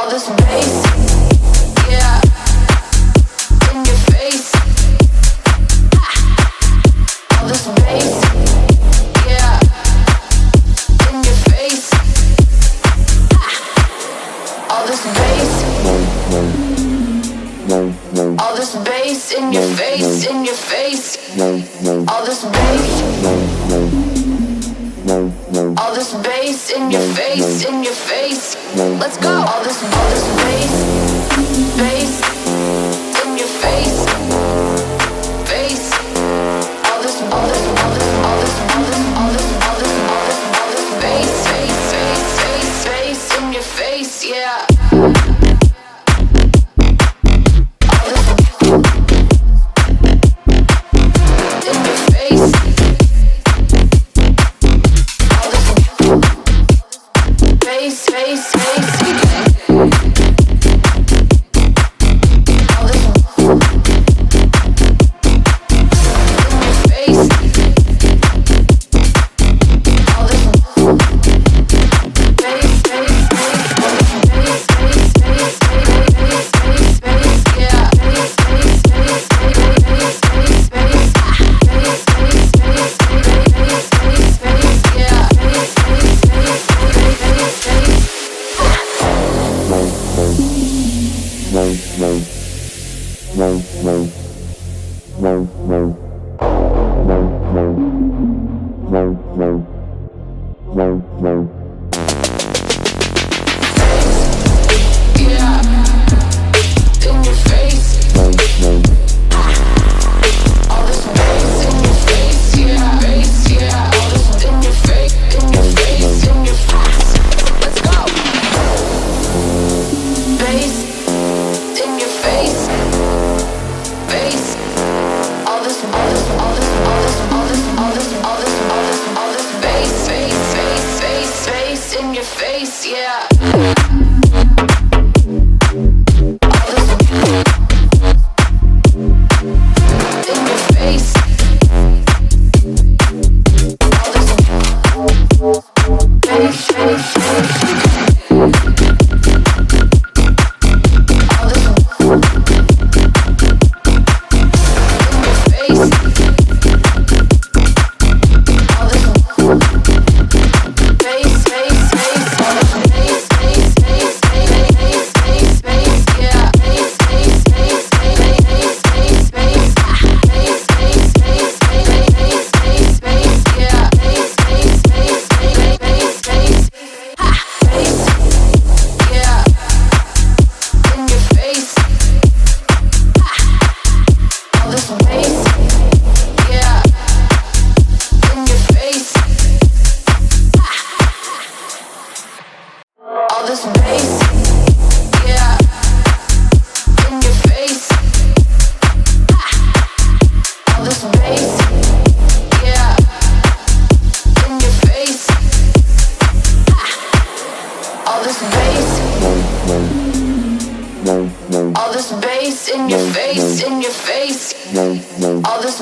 All this bass, yeah, in your face. All this bass, yeah, in your face. All this bass, all this bass in your face, in your face. All this bass, all this bass in your face, in your face. Let's go. All this bass, bass in your face, face. All this bass, bass in your face, yeah. All this bass in your face, in your face. All this